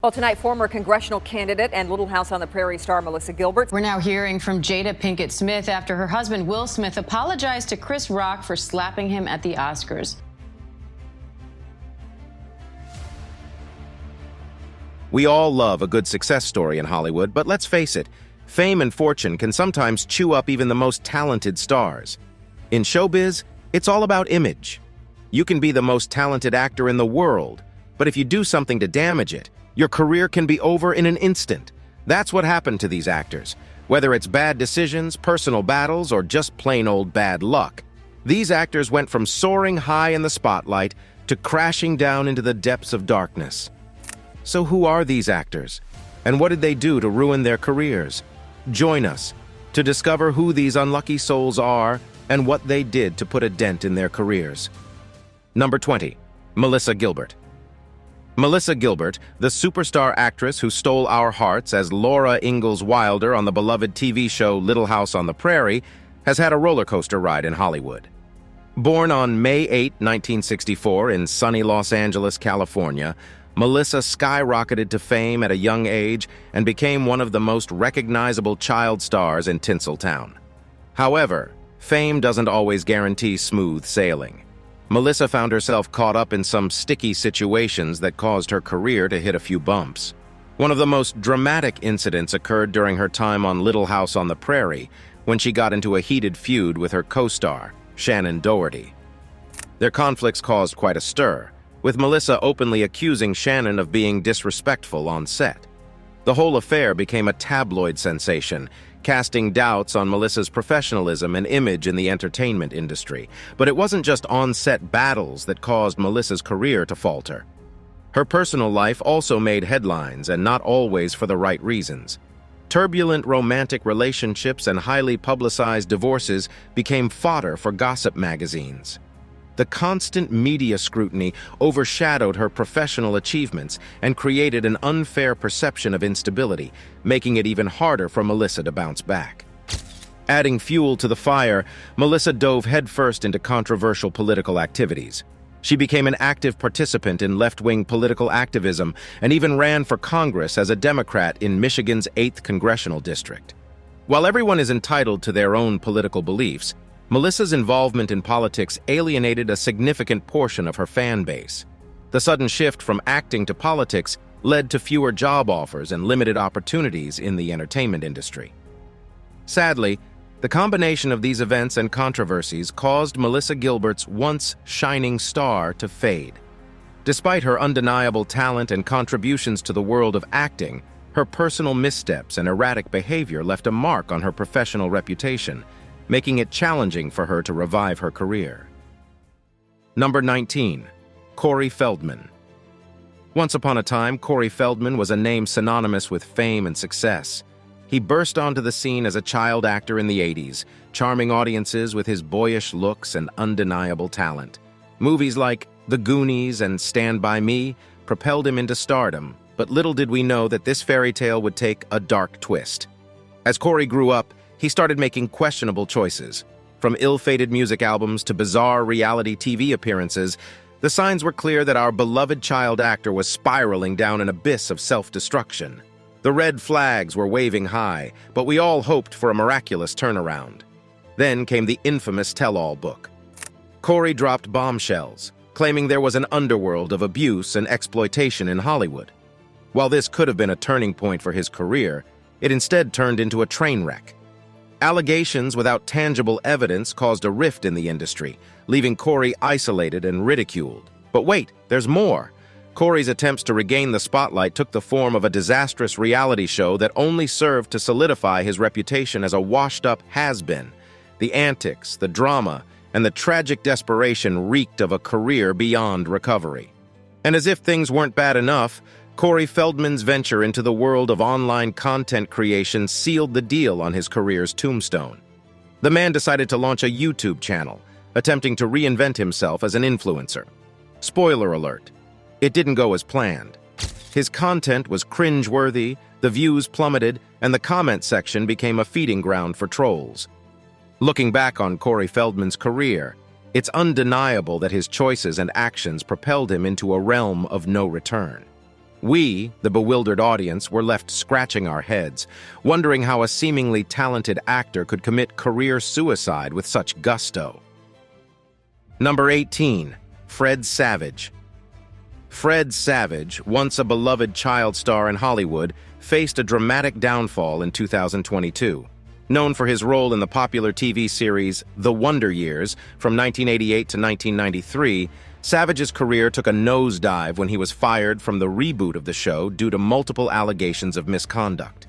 Well, tonight, former congressional candidate and Little House on the Prairie star Melissa Gilbert. We're now hearing from Jada Pinkett Smith after her husband Will Smith apologized to Chris Rock for slapping him at the Oscars. We all love a good success story in Hollywood, but let's face it, fame and fortune can sometimes chew up even the most talented stars. In showbiz, it's all about image. You can be the most talented actor in the world, but if you do something to damage it, your career can be over in an instant. That's what happened to these actors. Whether it's bad decisions, personal battles, or just plain old bad luck, these actors went from soaring high in the spotlight to crashing down into the depths of darkness. So who are these actors? And what did they do to ruin their careers? Join us to discover who these unlucky souls are and what they did to put a dent in their careers. Number 20. Melissa Gilbert. Melissa Gilbert, the superstar actress who stole our hearts as Laura Ingalls Wilder on the beloved TV show Little House on the Prairie, has had a roller coaster ride in Hollywood. Born on May 8, 1964 in sunny Los Angeles, California, Melissa skyrocketed to fame at a young age and became one of the most recognizable child stars in Tinseltown. However, fame doesn't always guarantee smooth sailing. Melissa found herself caught up in some sticky situations that caused her career to hit a few bumps. One of the most dramatic incidents occurred during her time on Little House on the Prairie, when she got into a heated feud with her co-star, Shannen Doherty. Their conflicts caused quite a stir, with Melissa openly accusing Shannen of being disrespectful on set. The whole affair became a tabloid sensation, casting doubts on Melissa's professionalism and image in the entertainment industry. But it wasn't just on-set battles that caused Melissa's career to falter. Her personal life also made headlines, and not always for the right reasons. Turbulent romantic relationships and highly publicized divorces became fodder for gossip magazines. The constant media scrutiny overshadowed her professional achievements and created an unfair perception of instability, making it even harder for Melissa to bounce back. Adding fuel to the fire, Melissa dove headfirst into controversial political activities. She became an active participant in left-wing political activism and even ran for Congress as a Democrat in Michigan's 8th Congressional District. While everyone is entitled to their own political beliefs, Melissa's involvement in politics alienated a significant portion of her fan base. The sudden shift from acting to politics led to fewer job offers and limited opportunities in the entertainment industry. Sadly, the combination of these events and controversies caused Melissa Gilbert's once shining star to fade. Despite her undeniable talent and contributions to the world of acting, her personal missteps and erratic behavior left a mark on her professional reputation, making it challenging for her to revive her career. Number 19. Corey Feldman. Once upon a time, Corey Feldman was a name synonymous with fame and success. He burst onto the scene as a child actor in the 80s, charming audiences with his boyish looks and undeniable talent. Movies like The Goonies and Stand By Me propelled him into stardom, but little did we know that this fairy tale would take a dark twist. As Corey grew up, he started making questionable choices. From ill-fated music albums to bizarre reality TV appearances, the signs were clear that our beloved child actor was spiraling down an abyss of self-destruction. The red flags were waving high, but we all hoped for a miraculous turnaround. Then came the infamous tell-all book. Corey dropped bombshells, claiming there was an underworld of abuse and exploitation in Hollywood. While this could have been a turning point for his career, it instead turned into a train wreck. Allegations without tangible evidence caused a rift in the industry, leaving Corey isolated and ridiculed. But wait, there's more. Corey's attempts to regain the spotlight took the form of a disastrous reality show that only served to solidify his reputation as a washed-up has-been. The antics, the drama, and the tragic desperation reeked of a career beyond recovery. And as if things weren't bad enough, Corey Feldman's venture into the world of online content creation sealed the deal on his career's tombstone. The man decided to launch a YouTube channel, attempting to reinvent himself as an influencer. Spoiler alert, it didn't go as planned. His content was cringe-worthy, the views plummeted, and the comment section became a feeding ground for trolls. Looking back on Corey Feldman's career, it's undeniable that his choices and actions propelled him into a realm of no return. We, the bewildered audience, were left scratching our heads, wondering how a seemingly talented actor could commit career suicide with such gusto. Number 18. Fred Savage. Fred Savage, once a beloved child star in Hollywood, faced a dramatic downfall in 2022. Known for his role in the popular TV series The Wonder Years from 1988 to 1993, Savage's career took a nosedive when he was fired from the reboot of the show due to multiple allegations of misconduct.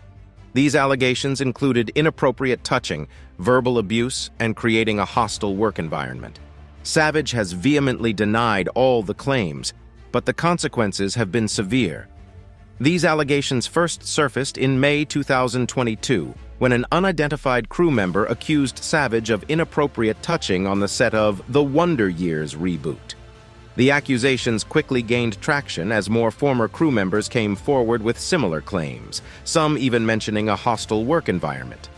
These allegations included inappropriate touching, verbal abuse, and creating a hostile work environment. Savage has vehemently denied all the claims, but the consequences have been severe. These allegations first surfaced in May 2022, when an unidentified crew member accused Savage of inappropriate touching on the set of The Wonder Years reboot. The accusations quickly gained traction as more former crew members came forward with similar claims, some even mentioning a hostile work environment.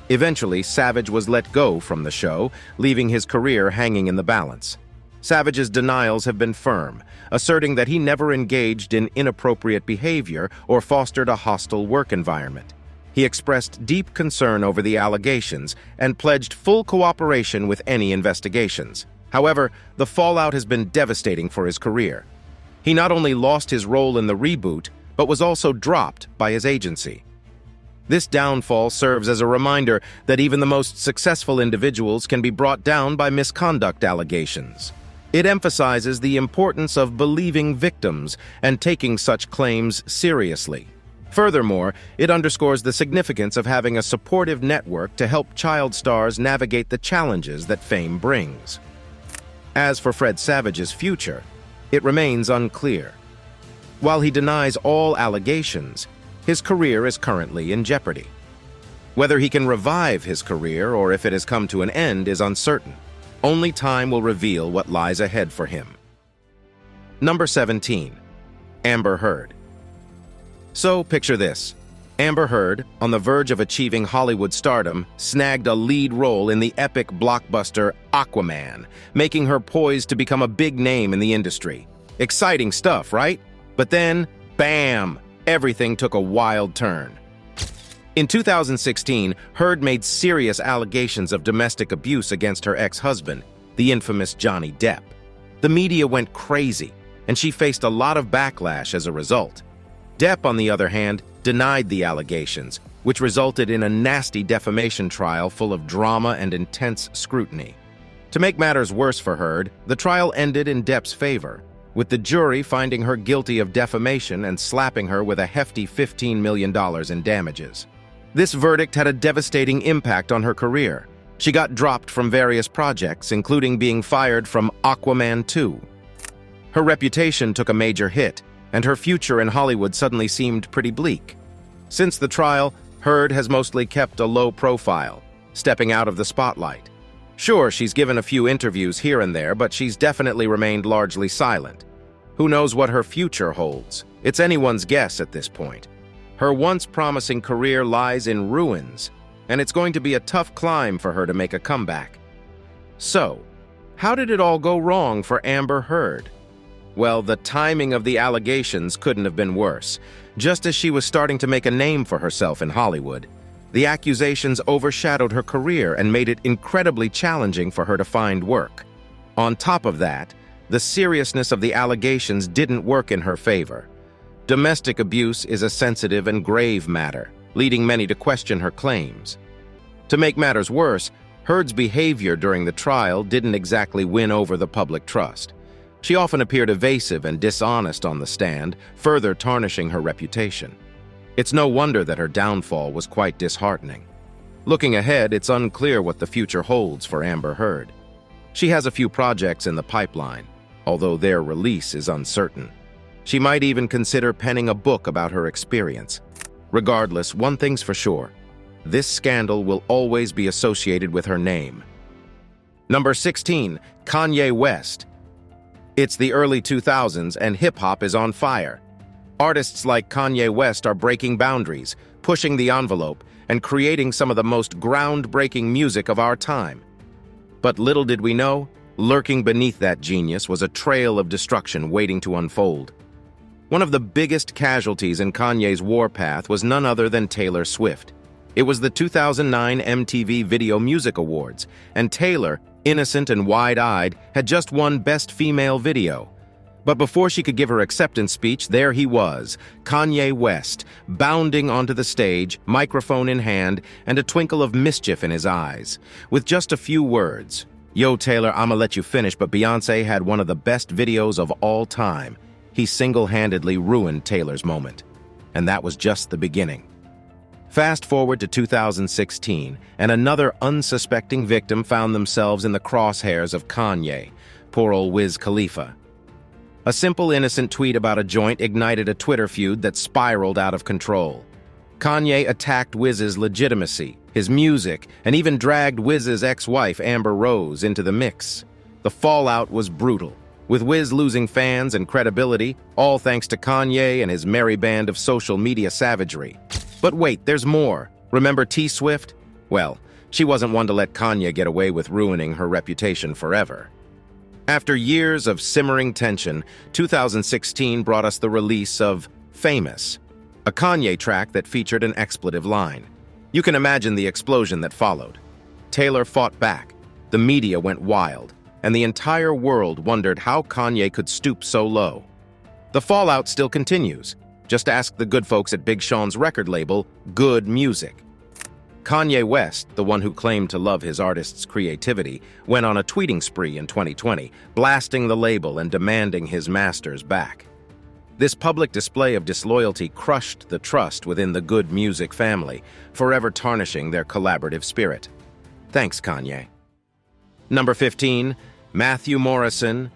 Eventually, Savage was let go from the show, leaving his career hanging in the balance. Savage's denials have been firm, asserting that he never engaged in inappropriate behavior or fostered a hostile work environment. He expressed deep concern over the allegations and pledged full cooperation with any investigations. However, the fallout has been devastating for his career. He not only lost his role in the reboot, but was also dropped by his agency. This downfall serves as a reminder that even the most successful individuals can be brought down by misconduct allegations. It emphasizes the importance of believing victims and taking such claims seriously. Furthermore, it underscores the significance of having a supportive network to help child stars navigate the challenges that fame brings. As for Fred Savage's future, it remains unclear. While he denies all allegations, his career is currently in jeopardy. Whether he can revive his career or if it has come to an end is uncertain. Only time will reveal what lies ahead for him. Number 17. Amber Heard. So, picture this. Amber Heard, on the verge of achieving Hollywood stardom, snagged a lead role in the epic blockbuster Aquaman, making her poised to become a big name in the industry. Exciting stuff, right? But then, bam! Everything took a wild turn. In 2016, Heard made serious allegations of domestic abuse against her ex-husband, the infamous Johnny Depp. The media went crazy, and she faced a lot of backlash as a result. Depp, on the other hand, denied the allegations, which resulted in a nasty defamation trial full of drama and intense scrutiny. To make matters worse for Heard, the trial ended in Depp's favor, with the jury finding her guilty of defamation and slapping her with a hefty $15 million in damages. This verdict had a devastating impact on her career. She got dropped from various projects, including being fired from Aquaman 2. Her reputation took a major hit, and her future in Hollywood suddenly seemed pretty bleak. Since the trial, Heard has mostly kept a low profile, stepping out of the spotlight. Sure, she's given a few interviews here and there, but she's definitely remained largely silent. Who knows what her future holds? It's anyone's guess at this point. Her once promising career lies in ruins, and it's going to be a tough climb for her to make a comeback. So, how did it all go wrong for Amber Heard? Well, the timing of the allegations couldn't have been worse. Just as she was starting to make a name for herself in Hollywood, the accusations overshadowed her career and made it incredibly challenging for her to find work. On top of that, the seriousness of the allegations didn't work in her favor. Domestic abuse is a sensitive and grave matter, leading many to question her claims. To make matters worse, Heard's behavior during the trial didn't exactly win over the public trust. She often appeared evasive and dishonest on the stand, further tarnishing her reputation. It's no wonder that her downfall was quite disheartening. Looking ahead, it's unclear what the future holds for Amber Heard. She has a few projects in the pipeline, although their release is uncertain. She might even consider penning a book about her experience. Regardless, one thing's for sure. This scandal will always be associated with her name. Number 16. Kanye West. It's the early 2000s and hip-hop is on fire. Artists like Kanye West are breaking boundaries, pushing the envelope, and creating some of the most groundbreaking music of our time. But little did we know, lurking beneath that genius was a trail of destruction waiting to unfold. One of the biggest casualties in Kanye's warpath was none other than Taylor Swift. It was the 2009 MTV Video Music Awards, and Taylor, innocent and wide-eyed, had just won Best Female Video. But before she could give her acceptance speech, there he was, Kanye West, bounding onto the stage, microphone in hand, and a twinkle of mischief in his eyes. With just a few words, "Yo, Taylor, I'ma let you finish, but Beyoncé had one of the best videos of all time." He single-handedly ruined Taylor's moment. And that was just the beginning. Fast forward to 2016, and another unsuspecting victim found themselves in the crosshairs of Kanye, poor old Wiz Khalifa. A simple, innocent tweet about a joint ignited a Twitter feud that spiraled out of control. Kanye attacked Wiz's legitimacy, his music, and even dragged Wiz's ex-wife, Amber Rose, into the mix. The fallout was brutal, with Wiz losing fans and credibility, all thanks to Kanye and his merry band of social media savagery. But wait, there's more. Remember T-Swift? Well, she wasn't one to let Kanye get away with ruining her reputation forever. After years of simmering tension, 2016 brought us the release of Famous, a Kanye track that featured an expletive line. You can imagine the explosion that followed. Taylor fought back, the media went wild, and the entire world wondered how Kanye could stoop so low. The fallout still continues. Just ask the good folks at Big Sean's record label, Good Music. Kanye West, the one who claimed to love his artist's creativity, went on a tweeting spree in 2020, blasting the label and demanding his masters back. This public display of disloyalty crushed the trust within the Good Music family, forever tarnishing their collaborative spirit. Thanks, Kanye. Number 15, Matthew Morrison.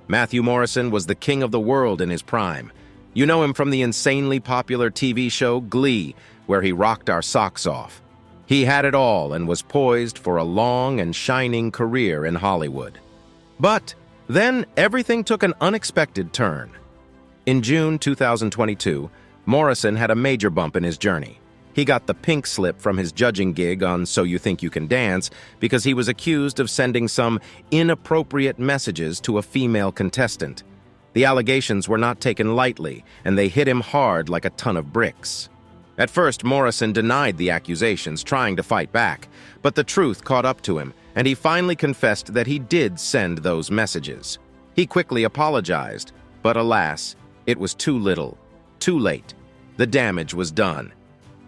Matthew Morrison was the king of the world in his prime. You know him from the insanely popular TV show Glee, where he rocked our socks off. He had it all and was poised for a long and shining career in Hollywood. But then everything took an unexpected turn. In June 2022, Morrison had a major bump in his journey. He got the pink slip from his judging gig on So You Think You Can Dance because he was accused of sending some inappropriate messages to a female contestant. The allegations were not taken lightly, and they hit him hard like a ton of bricks. At first, Morrison denied the accusations, trying to fight back, but the truth caught up to him, and he finally confessed that he did send those messages. He quickly apologized, but alas, it was too little, too late. The damage was done.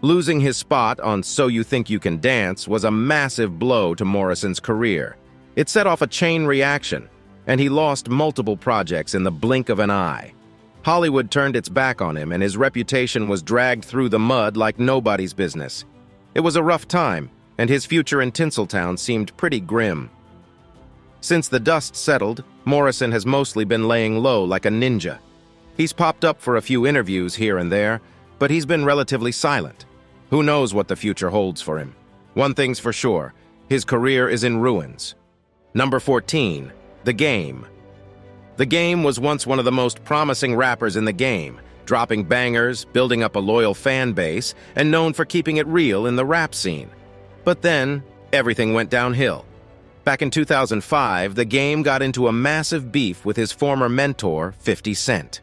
Losing his spot on So You Think You Can Dance was a massive blow to Morrison's career. It set off a chain reaction, and he lost multiple projects in the blink of an eye. Hollywood turned its back on him, and his reputation was dragged through the mud like nobody's business. It was a rough time, and his future in Tinseltown seemed pretty grim. Since the dust settled, Morrison has mostly been laying low like a ninja. He's popped up for a few interviews here and there, but he's been relatively silent. Who knows what the future holds for him? One thing's for sure, his career is in ruins. Number 14, The Game. The Game was once one of the most promising rappers in the game, dropping bangers, building up a loyal fan base, and known for keeping it real in the rap scene. But then, everything went downhill. Back in 2005, The Game got into a massive beef with his former mentor, 50 Cent.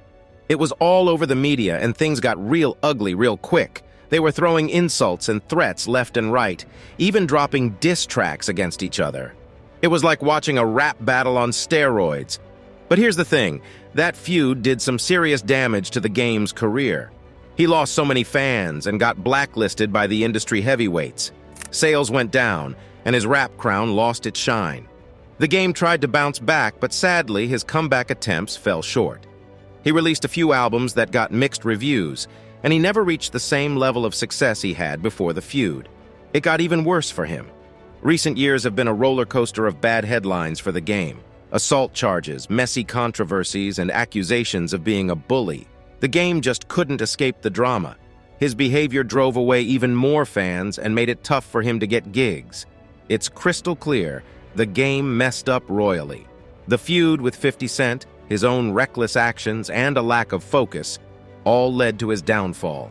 It was all over the media, and things got real ugly real quick. They were throwing insults and threats left and right, even dropping diss tracks against each other. It was like watching a rap battle on steroids. But here's the thing, that feud did some serious damage to The Game's career. He lost so many fans and got blacklisted by the industry heavyweights. Sales went down, and his rap crown lost its shine. The Game tried to bounce back, but sadly, his comeback attempts fell short. He released a few albums that got mixed reviews, and he never reached the same level of success he had before the feud. It got even worse for him. Recent years have been a roller coaster of bad headlines for The Game. Assault charges, messy controversies, and accusations of being a bully. The Game just couldn't escape the drama. His behavior drove away even more fans and made it tough for him to get gigs. It's crystal clear, The Game messed up royally. The feud with 50 Cent, his own reckless actions, and a lack of focus all led to his downfall.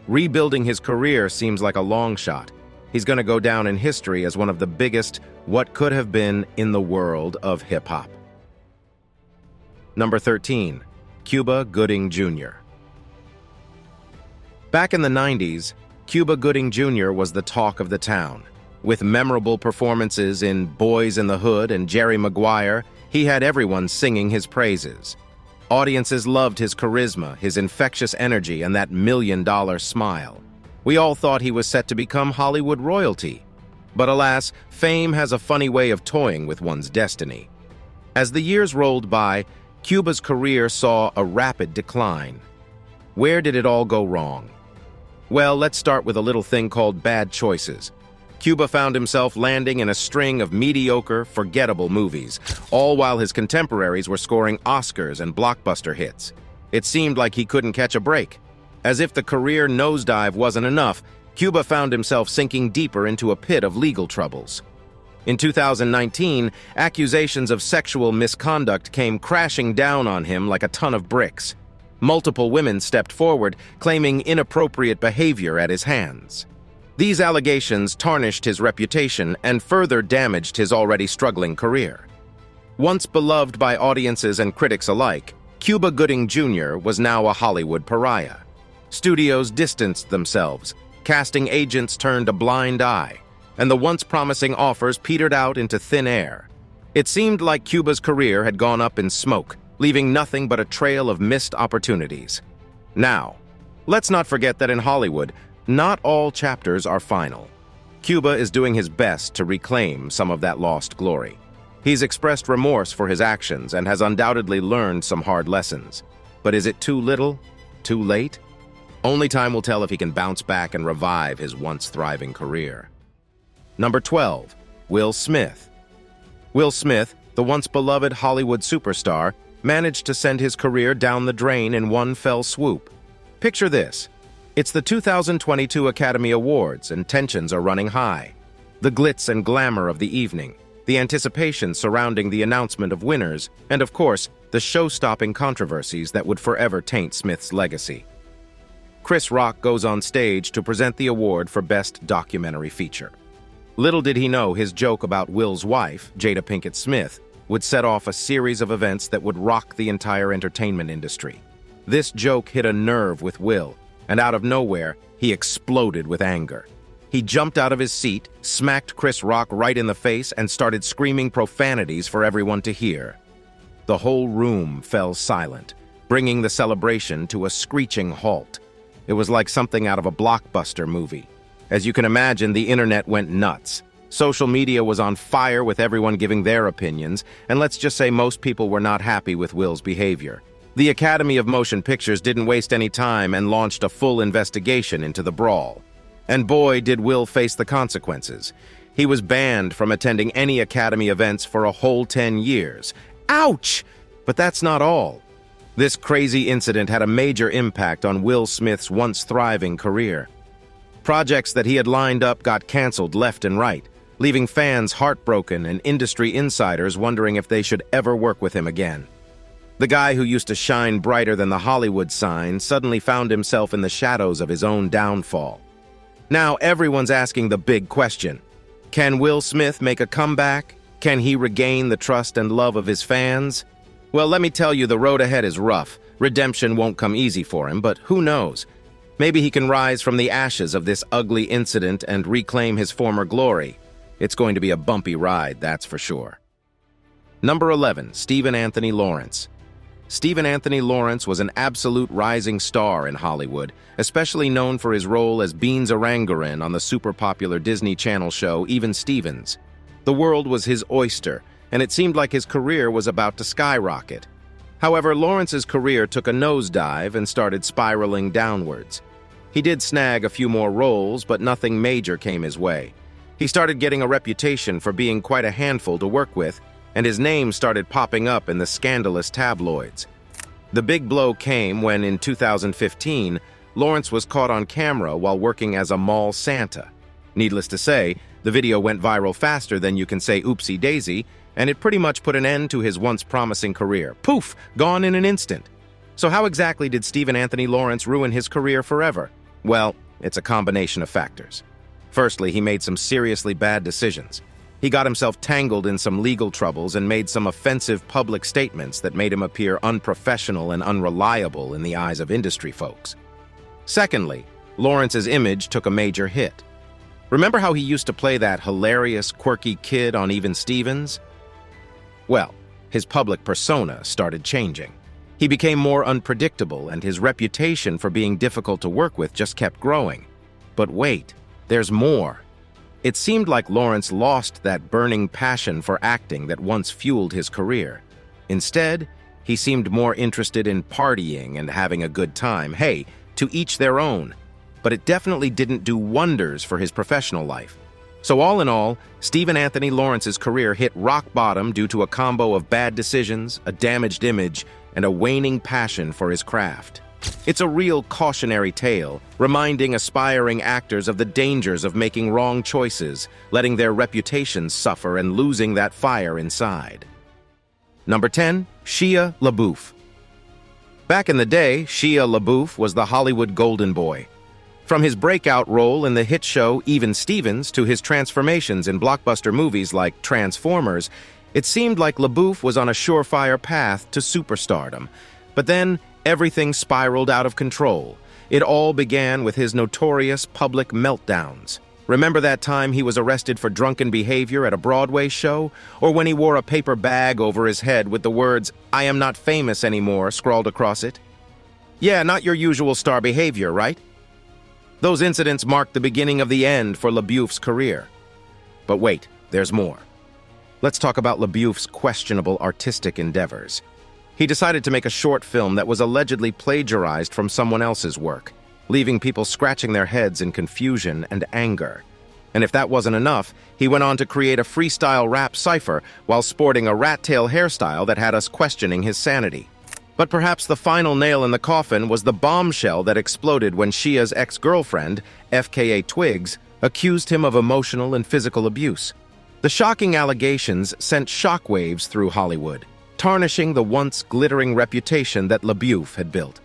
Rebuilding his career seems like a long shot. He's going to go down in history as one of the biggest what could have been in the world of hip-hop. Number 13, Cuba Gooding Jr. Back in the 90s, Cuba Gooding Jr. was the talk of the town. With memorable performances in Boys in the Hood and Jerry Maguire, he had everyone singing his praises. Audiences loved his charisma, his infectious energy, and that million-dollar smile. We all thought he was set to become Hollywood royalty. But alas, fame has a funny way of toying with one's destiny. As the years rolled by, Cuba's career saw a rapid decline. Where did it all go wrong? Well, let's start with a little thing called bad choices. Cuba found himself landing in a string of mediocre, forgettable movies, all while his contemporaries were scoring Oscars and blockbuster hits. It seemed like he couldn't catch a break. As if the career nosedive wasn't enough, Cuba found himself sinking deeper into a pit of legal troubles. In 2019, accusations of sexual misconduct came crashing down on him like a ton of bricks. Multiple women stepped forward, claiming inappropriate behavior at his hands. These allegations tarnished his reputation and further damaged his already struggling career. Once beloved by audiences and critics alike, Cuba Gooding Jr. was now a Hollywood pariah. Studios distanced themselves, casting agents turned a blind eye, and the once promising offers petered out into thin air. It seemed like Cuba's career had gone up in smoke, leaving nothing but a trail of missed opportunities. Now, let's not forget that in Hollywood, not all chapters are final. Cuba is doing his best to reclaim some of that lost glory. He's expressed remorse for his actions and has undoubtedly learned some hard lessons. But is it too little? Too late? Only time will tell if he can bounce back and revive his once thriving career. Number 12, Will Smith. Will Smith, the once beloved Hollywood superstar, managed to send his career down the drain in one fell swoop. Picture this. It's the 2022 Academy Awards, and tensions are running high. The glitz and glamour of the evening, the anticipation surrounding the announcement of winners, and of course, the show-stopping controversies that would forever taint Smith's legacy. Chris Rock goes on stage to present the award for Best Documentary Feature. Little did he know his joke about Will's wife, Jada Pinkett Smith, would set off a series of events that would rock the entire entertainment industry. This joke hit a nerve with Will, and out of nowhere, he exploded with anger. He jumped out of his seat, smacked Chris Rock right in the face, and started screaming profanities for everyone to hear. The whole room fell silent, bringing the celebration to a screeching halt. It was like something out of a blockbuster movie. As you can imagine, the internet went nuts. Social media was on fire with everyone giving their opinions, and let's just say most people were not happy with Will's behavior. The Academy of Motion Pictures didn't waste any time and launched a full investigation into the brawl. And boy, did Will face the consequences. He was banned from attending any Academy events for a whole 10 years. Ouch! But that's not all. This crazy incident had a major impact on Will Smith's once thriving career. Projects that he had lined up got canceled left and right, leaving fans heartbroken and industry insiders wondering if they should ever work with him again. The guy who used to shine brighter than the Hollywood sign suddenly found himself in the shadows of his own downfall. Now everyone's asking the big question. Can Will Smith make a comeback? Can he regain the trust and love of his fans? Well, let me tell you, the road ahead is rough. Redemption won't come easy for him, but who knows? Maybe he can rise from the ashes of this ugly incident and reclaim his former glory. It's going to be a bumpy ride, that's for sure. Number 11, Stephen Anthony Lawrence. Stephen Anthony Lawrence was an absolute rising star in Hollywood, especially known for his role as Beans Orangutan on the super-popular Disney Channel show Even Stevens. The world was his oyster, and it seemed like his career was about to skyrocket. However, Lawrence's career took a nosedive and started spiraling downwards. He did snag a few more roles, but nothing major came his way. He started getting a reputation for being quite a handful to work with, and his name started popping up in the scandalous tabloids. The big blow came when, in 2015, Lawrence was caught on camera while working as a mall Santa. Needless to say, the video went viral faster than you can say oopsie daisy, and it pretty much put an end to his once promising career. Poof! Gone in an instant. So how exactly did Stephen Anthony Lawrence ruin his career forever? Well, it's a combination of factors. Firstly, he made some seriously bad decisions. He got himself tangled in some legal troubles and made some offensive public statements that made him appear unprofessional and unreliable in the eyes of industry folks. Secondly, Lawrence's image took a major hit. Remember how he used to play that hilarious, quirky kid on Even Stevens? Well, his public persona started changing. He became more unpredictable, and his reputation for being difficult to work with just kept growing. But wait, there's more. It seemed like Lawrence lost that burning passion for acting that once fueled his career. Instead, he seemed more interested in partying and having a good time. Hey, to each their own. But it definitely didn't do wonders for his professional life. So all in all, Stephen Anthony Lawrence's career hit rock bottom due to a combo of bad decisions, a damaged image, and a waning passion for his craft. It's a real cautionary tale, reminding aspiring actors of the dangers of making wrong choices, letting their reputations suffer, and losing that fire inside. Number 10, Shia LaBeouf. Back in the day, Shia LaBeouf was the Hollywood golden boy. From his breakout role in the hit show Even Stevens to his transformations in blockbuster movies like Transformers, it seemed like LaBeouf was on a surefire path to superstardom. But then, everything spiraled out of control. It all began with his notorious public meltdowns. Remember that time he was arrested for drunken behavior at a Broadway show? Or when he wore a paper bag over his head with the words, "I am not famous anymore," scrawled across it? Yeah, not your usual star behavior, right? Those incidents marked the beginning of the end for LaBeouf's career. But wait, there's more. Let's talk about LaBeouf's questionable artistic endeavors. He decided to make a short film that was allegedly plagiarized from someone else's work, leaving people scratching their heads in confusion and anger. And if that wasn't enough, he went on to create a freestyle rap cipher while sporting a rat-tail hairstyle that had us questioning his sanity. But perhaps the final nail in the coffin was the bombshell that exploded when Shia's ex-girlfriend, FKA Twigs, accused him of emotional and physical abuse. The shocking allegations sent shockwaves through Hollywood, tarnishing the once glittering reputation that LaBeouf had built.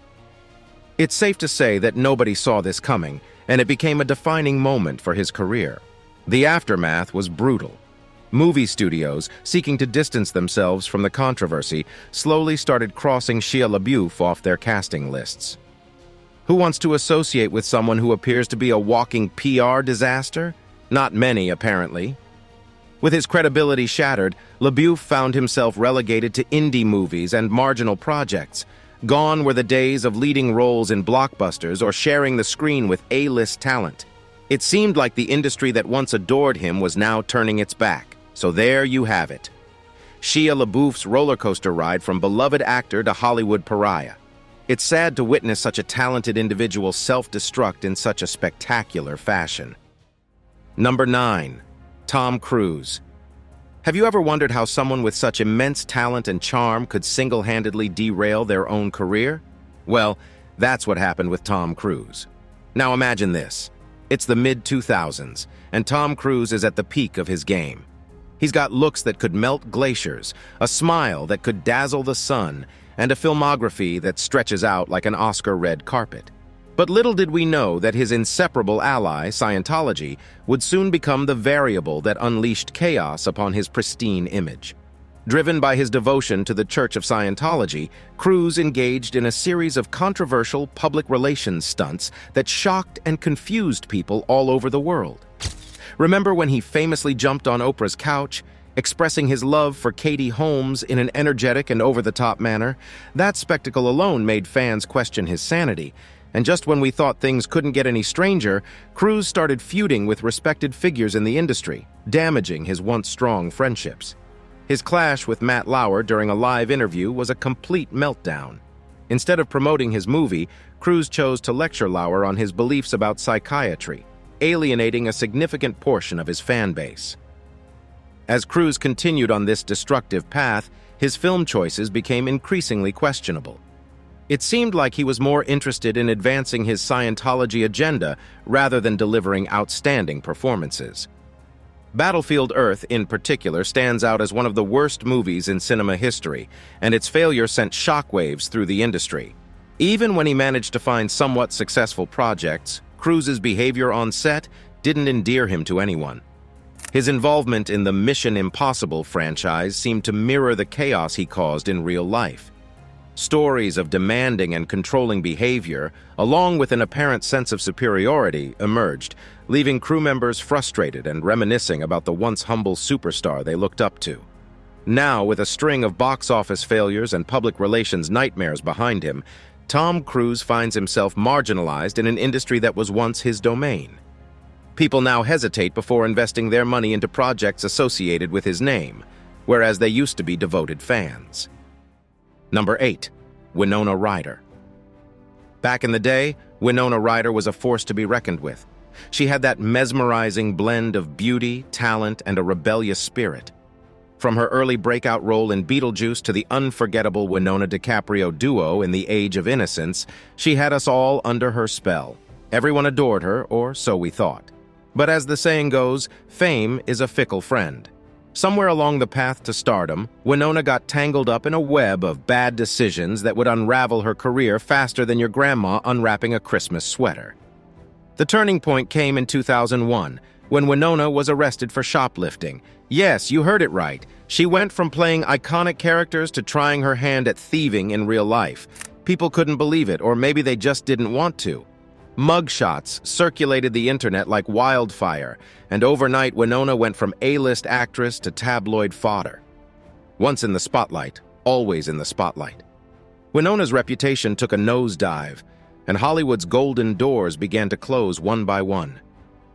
It's safe to say that nobody saw this coming, and it became a defining moment for his career. The aftermath was brutal. Movie studios, seeking to distance themselves from the controversy, slowly started crossing Shia LaBeouf off their casting lists. Who wants to associate with someone who appears to be a walking PR disaster? Not many, apparently. With his credibility shattered, LaBeouf found himself relegated to indie movies and marginal projects. Gone were the days of leading roles in blockbusters or sharing the screen with A-list talent. It seemed like the industry that once adored him was now turning its back. So there you have it. Shia LaBeouf's roller coaster ride from beloved actor to Hollywood pariah. It's sad to witness such a talented individual self-destruct in such a spectacular fashion. Number 9, Tom Cruise. Have you ever wondered how someone with such immense talent and charm could single-handedly derail their own career? Well, that's what happened with Tom Cruise. Now imagine this. It's the mid-2000s, and Tom Cruise is at the peak of his game. He's got looks that could melt glaciers, a smile that could dazzle the sun, and a filmography that stretches out like an Oscar red carpet. But little did we know that his inseparable ally, Scientology, would soon become the variable that unleashed chaos upon his pristine image. Driven by his devotion to the Church of Scientology, Cruise engaged in a series of controversial public relations stunts that shocked and confused people all over the world. Remember when he famously jumped on Oprah's couch, expressing his love for Katie Holmes in an energetic and over-the-top manner? That spectacle alone made fans question his sanity. And just when we thought things couldn't get any stranger, Cruise started feuding with respected figures in the industry, damaging his once strong friendships. His clash with Matt Lauer during a live interview was a complete meltdown. Instead of promoting his movie, Cruise chose to lecture Lauer on his beliefs about psychiatry, alienating a significant portion of his fan base. As Cruise continued on this destructive path, his film choices became increasingly questionable. It seemed like he was more interested in advancing his Scientology agenda rather than delivering outstanding performances. Battlefield Earth, in particular, stands out as one of the worst movies in cinema history, and its failure sent shockwaves through the industry. Even when he managed to find somewhat successful projects, Cruise's behavior on set didn't endear him to anyone. His involvement in the Mission Impossible franchise seemed to mirror the chaos he caused in real life. Stories of demanding and controlling behavior, along with an apparent sense of superiority, emerged, leaving crew members frustrated and reminiscing about the once humble superstar they looked up to. Now, with a string of box office failures and public relations nightmares behind him, Tom Cruise finds himself marginalized in an industry that was once his domain. People now hesitate before investing their money into projects associated with his name, whereas they used to be devoted fans. Number 8. Winona Ryder. Back in the day, Winona Ryder was a force to be reckoned with. She had that mesmerizing blend of beauty, talent, and a rebellious spirit. From her early breakout role in Beetlejuice to the unforgettable Winona DiCaprio duo in The Age of Innocence, she had us all under her spell. Everyone adored her, or so we thought. But as the saying goes, fame is a fickle friend. Somewhere along the path to stardom, Winona got tangled up in a web of bad decisions that would unravel her career faster than your grandma unwrapping a Christmas sweater. The turning point came in 2001, when Winona was arrested for shoplifting. Yes, you heard it right. She went from playing iconic characters to trying her hand at thieving in real life. People couldn't believe it, or maybe they just didn't want to. Mugshots circulated the internet like wildfire, and overnight Winona went from A-list actress to tabloid fodder. Once in the spotlight, always in the spotlight. Winona's reputation took a nosedive, and Hollywood's golden doors began to close one by one.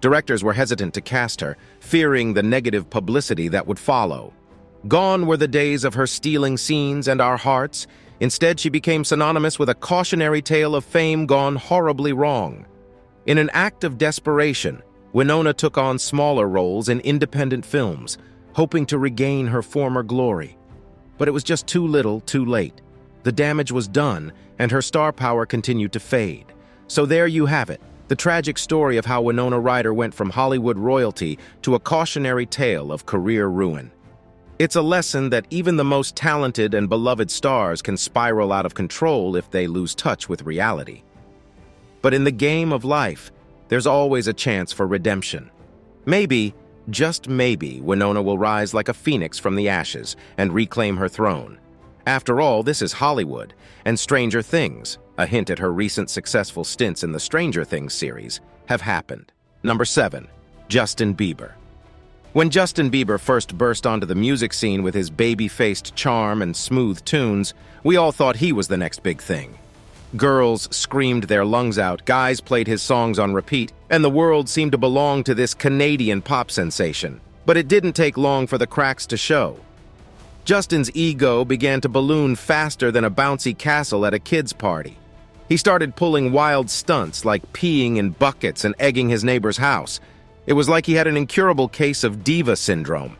Directors were hesitant to cast her, fearing the negative publicity that would follow. Gone were the days of her stealing scenes and our hearts. Instead, she became synonymous with a cautionary tale of fame gone horribly wrong. In an act of desperation, Winona took on smaller roles in independent films, hoping to regain her former glory. But it was just too little, too late. The damage was done, and her star power continued to fade. So there you have it, the tragic story of how Winona Ryder went from Hollywood royalty to a cautionary tale of career ruin. It's a lesson that even the most talented and beloved stars can spiral out of control if they lose touch with reality. But in the game of life, there's always a chance for redemption. Maybe, just maybe, Winona will rise like a phoenix from the ashes and reclaim her throne. After all, this is Hollywood, and Stranger Things, a hint at her recent successful stints in the Stranger Things series, have happened. Number 7. Justin Bieber. When Justin Bieber first burst onto the music scene with his baby-faced charm and smooth tunes, we all thought he was the next big thing. Girls screamed their lungs out, guys played his songs on repeat, and the world seemed to belong to this Canadian pop sensation. But it didn't take long for the cracks to show. Justin's ego began to balloon faster than a bouncy castle at a kid's party. He started pulling wild stunts like peeing in buckets and egging his neighbor's house. It was like he had an incurable case of diva syndrome.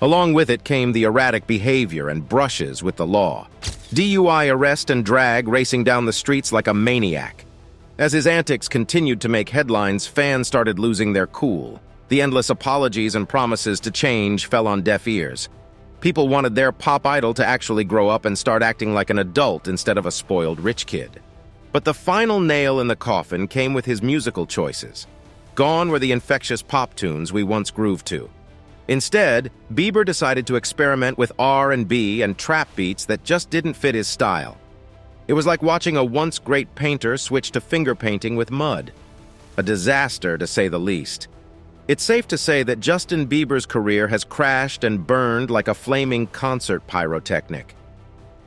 Along with it came the erratic behavior and brushes with the law. DUI arrest and drag racing down the streets like a maniac. As his antics continued to make headlines, fans started losing their cool. The endless apologies and promises to change fell on deaf ears. People wanted their pop idol to actually grow up and start acting like an adult instead of a spoiled rich kid. But the final nail in the coffin came with his musical choices. Gone were the infectious pop tunes we once grooved to. Instead, Bieber decided to experiment with R&B and trap beats that just didn't fit his style. It was like watching a once great painter switch to finger painting with mud. A disaster, to say the least. It's safe to say that Justin Bieber's career has crashed and burned like a flaming concert pyrotechnic.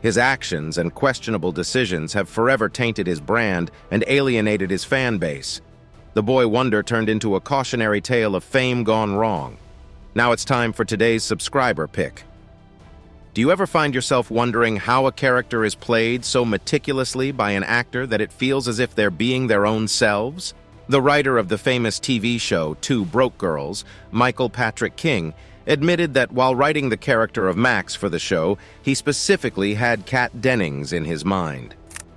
His actions and questionable decisions have forever tainted his brand and alienated his fan base. The boy wonder turned into a cautionary tale of fame gone wrong. Now it's time for today's subscriber pick. Do you ever find yourself wondering how a character is played so meticulously by an actor that it feels as if they're being their own selves? The writer of the famous TV show Two Broke Girls, Michael Patrick King, admitted that while writing the character of Max for the show, he specifically had Kat Dennings in his mind.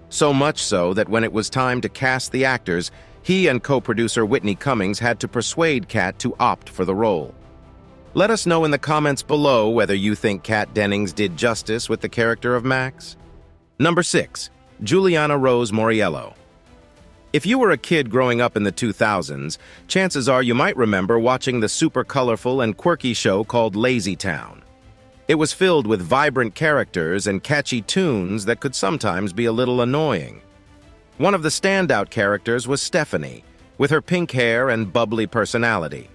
So much so that when it was time to cast the actors, he and co-producer Whitney Cummings had to persuade Kat to opt for the role. Let us know in the comments below whether you think Kat Dennings did justice with the character of Max. Number 6. Juliana Rose Moriello. If you were a kid growing up in the 2000s, chances are you might remember watching the super colorful and quirky show called Lazy Town. It was filled with vibrant characters and catchy tunes that could sometimes be a little annoying. One of the standout characters was Stephanie, with her pink hair and bubbly personality.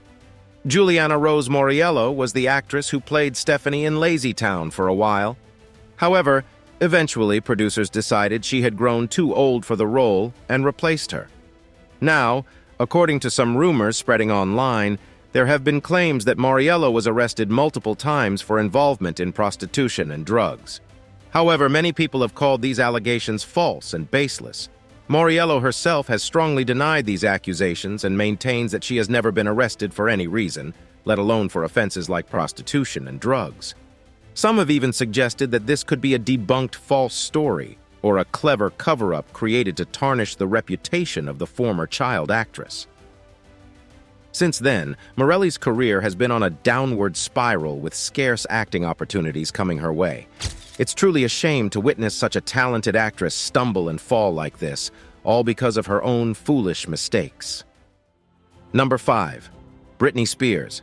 Juliana Moriello was the actress who played Stephanie in Lazy Town for a while. However, eventually producers decided she had grown too old for the role and replaced her. Now, according to some rumors spreading online, there have been claims that Moriello was arrested multiple times for involvement in prostitution and drugs. However, many people have called these allegations false and baseless. Moriello herself has strongly denied these accusations and maintains that she has never been arrested for any reason, let alone for offenses like prostitution and drugs. Some have even suggested that this could be a debunked false story or a clever cover-up created to tarnish the reputation of the former child actress. Since then, Morelli's career has been on a downward spiral with scarce acting opportunities coming her way. It's truly a shame to witness such a talented actress stumble and fall like this, all because of her own foolish mistakes. Number 5. Britney Spears.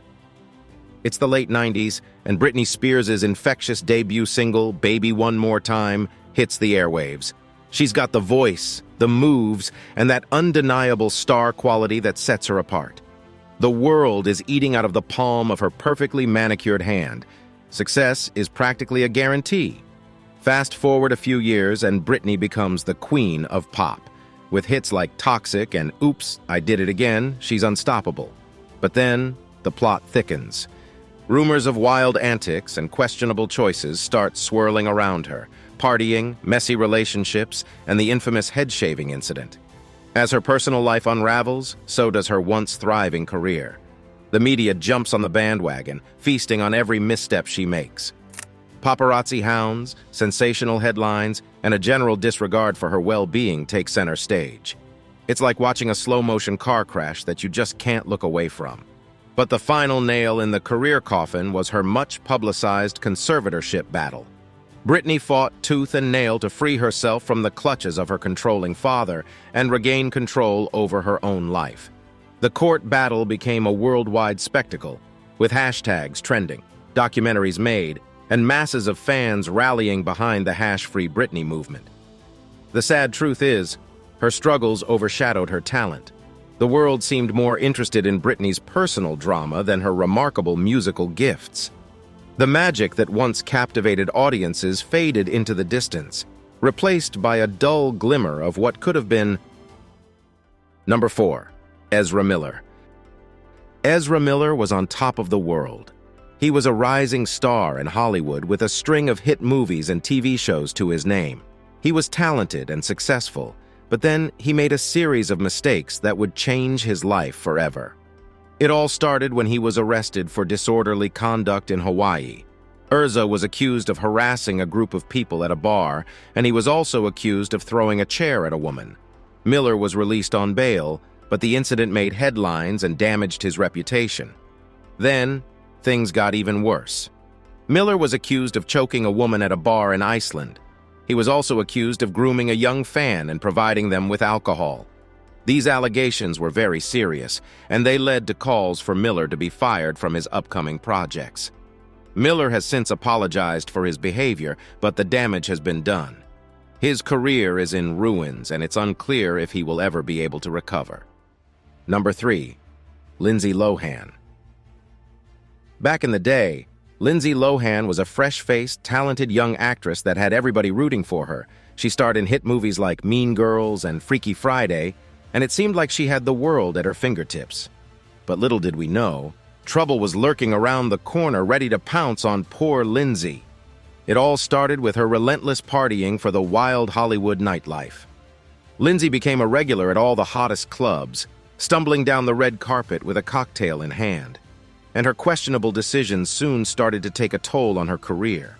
It's the late 90s, and Britney Spears' infectious debut single, Baby One More Time, hits the airwaves. She's got the voice, the moves, and that undeniable star quality that sets her apart. The world is eating out of the palm of her perfectly manicured hand. Success is practically a guarantee. Fast forward a few years and Britney becomes the queen of pop. With hits like Toxic and Oops, I Did It Again, she's unstoppable. But then, the plot thickens. Rumors of wild antics and questionable choices start swirling around her. Partying, messy relationships, and the infamous head-shaving incident. As her personal life unravels, so does her once thriving career. The media jumps on the bandwagon, feasting on every misstep she makes. Paparazzi hounds, sensational headlines, and a general disregard for her well-being take center stage. It's like watching a slow-motion car crash that you just can't look away from. But the final nail in the career coffin was her much-publicized conservatorship battle. Britney fought tooth and nail to free herself from the clutches of her controlling father and regain control over her own life. The court battle became a worldwide spectacle, with hashtags trending, documentaries made, and masses of fans rallying behind the Hash-Free Britney movement. The sad truth is, her struggles overshadowed her talent. The world seemed more interested in Britney's personal drama than her remarkable musical gifts. The magic that once captivated audiences faded into the distance, replaced by a dull glimmer of what could have been. Number 4. Ezra Miller. Ezra Miller was on top of the world. He was a rising star in Hollywood with a string of hit movies and TV shows to his name. He was talented and successful, but then he made a series of mistakes that would change his life forever. It all started when he was arrested for disorderly conduct in Hawaii. Ezra was accused of harassing a group of people at a bar, and he was also accused of throwing a chair at a woman. Miller was released on bail, but the incident made headlines and damaged his reputation. Then, things got even worse. Miller was accused of choking a woman at a bar in Iceland. He was also accused of grooming a young fan and providing them with alcohol. These allegations were very serious, and they led to calls for Miller to be fired from his upcoming projects. Miller has since apologized for his behavior, but the damage has been done. His career is in ruins, and it's unclear if he will ever be able to recover. Number 3. Lindsay Lohan. Back in the day, Lindsay Lohan was a fresh-faced, talented young actress that had everybody rooting for her. She starred in hit movies like Mean Girls and Freaky Friday, and it seemed like she had the world at her fingertips. But little did we know, trouble was lurking around the corner ready to pounce on poor Lindsay. It all started with her relentless partying for the wild Hollywood nightlife. Lindsay became a regular at all the hottest clubs, stumbling down the red carpet with a cocktail in hand. And her questionable decisions soon started to take a toll on her career.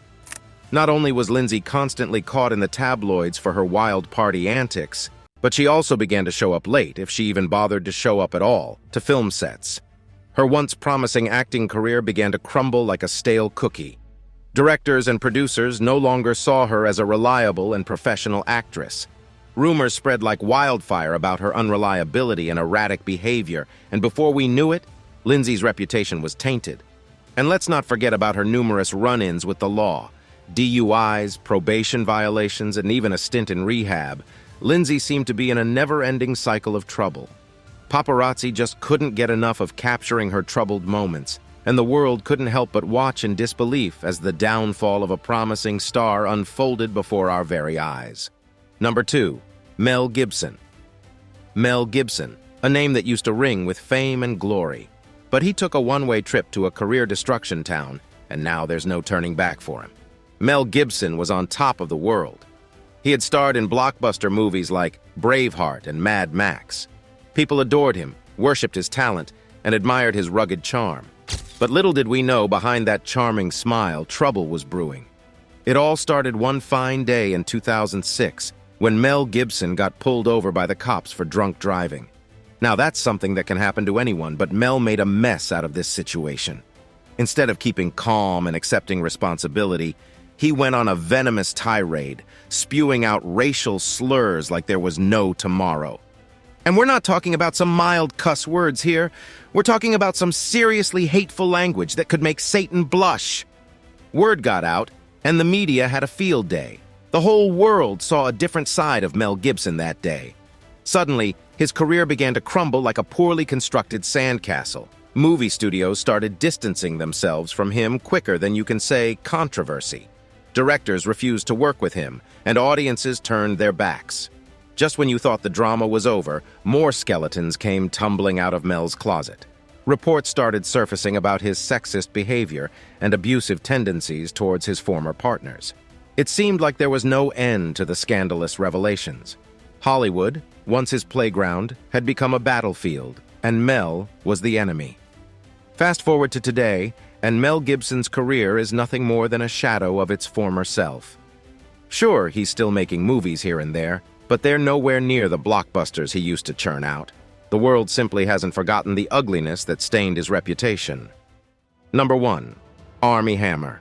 Not only was Lindsay constantly caught in the tabloids for her wild party antics, but she also began to show up late, if she even bothered to show up at all, to film sets. Her once promising acting career began to crumble like a stale cookie. Directors and producers no longer saw her as a reliable and professional actress. Rumors spread like wildfire about her unreliability and erratic behavior, and before we knew it, Lindsay's reputation was tainted. And let's not forget about her numerous run-ins with the law. DUIs, probation violations, and even a stint in rehab. Lindsay seemed to be in a never-ending cycle of trouble. Paparazzi just couldn't get enough of capturing her troubled moments, and the world couldn't help but watch in disbelief as the downfall of a promising star unfolded before our very eyes. Number 2. Mel Gibson. Mel Gibson, a name that used to ring with fame and glory. But he took a one-way trip to a career destruction town, and now there's no turning back for him. Mel Gibson was on top of the world. He had starred in blockbuster movies like Braveheart and Mad Max. People adored him, worshipped his talent, and admired his rugged charm. But little did we know behind that charming smile, trouble was brewing. It all started one fine day in 2006 when Mel Gibson got pulled over by the cops for drunk driving. Now that's something that can happen to anyone, but Mel made a mess out of this situation. Instead of keeping calm and accepting responsibility, he went on a venomous tirade, spewing out racial slurs like there was no tomorrow. And we're not talking about some mild cuss words here. We're talking about some seriously hateful language that could make Satan blush. Word got out, and the media had a field day. The whole world saw a different side of Mel Gibson that day. Suddenly, his career began to crumble like a poorly constructed sandcastle. Movie studios started distancing themselves from him quicker than you can say controversy. Directors refused to work with him, and audiences turned their backs. Just when you thought the drama was over, more skeletons came tumbling out of Mel's closet. Reports started surfacing about his sexist behavior and abusive tendencies towards his former partners. It seemed like there was no end to the scandalous revelations. Hollywood, once his playground, had become a battlefield, and Mel was the enemy. Fast forward to today, and Mel Gibson's career is nothing more than a shadow of its former self. Sure, he's still making movies here and there, but they're nowhere near the blockbusters he used to churn out. The world simply hasn't forgotten the ugliness that stained his reputation. Number 1. Armie Hammer.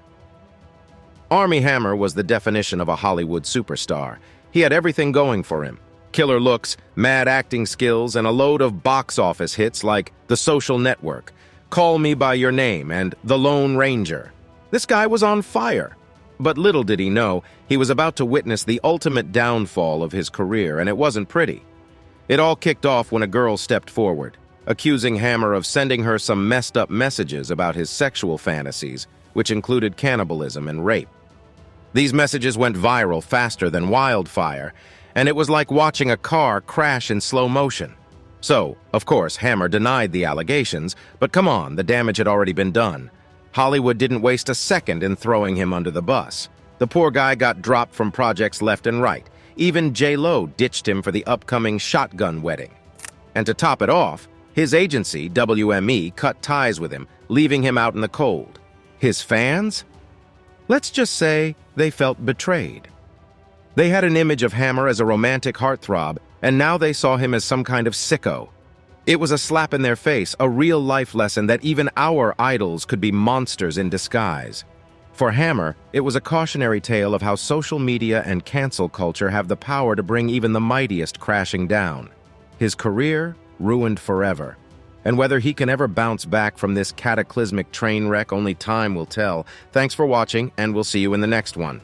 Armie Hammer was the definition of a Hollywood superstar. He had everything going for him. Killer looks, mad acting skills, and a load of box office hits like The Social Network, Call Me By Your Name, and The Lone Ranger. This guy was on fire. But little did he know, he was about to witness the ultimate downfall of his career, and it wasn't pretty. It all kicked off when a girl stepped forward, accusing Hammer of sending her some messed up messages about his sexual fantasies, which included cannibalism and rape. These messages went viral faster than wildfire, and it was like watching a car crash in slow motion. So, of course, Hammer denied the allegations, but come on, the damage had already been done. Hollywood didn't waste a second in throwing him under the bus. The poor guy got dropped from projects left and right. Even J.Lo ditched him for the upcoming Shotgun Wedding. And to top it off, his agency, WME, cut ties with him, leaving him out in the cold. His fans? Let's just say they felt betrayed. They had an image of Hammer as a romantic heartthrob, and now they saw him as some kind of sicko. It was a slap in their face, a real-life lesson that even our idols could be monsters in disguise. For Hammer, it was a cautionary tale of how social media and cancel culture have the power to bring even the mightiest crashing down. His career ruined forever. And whether he can ever bounce back from this cataclysmic train wreck, only time will tell. Thanks for watching, and we'll see you in the next one.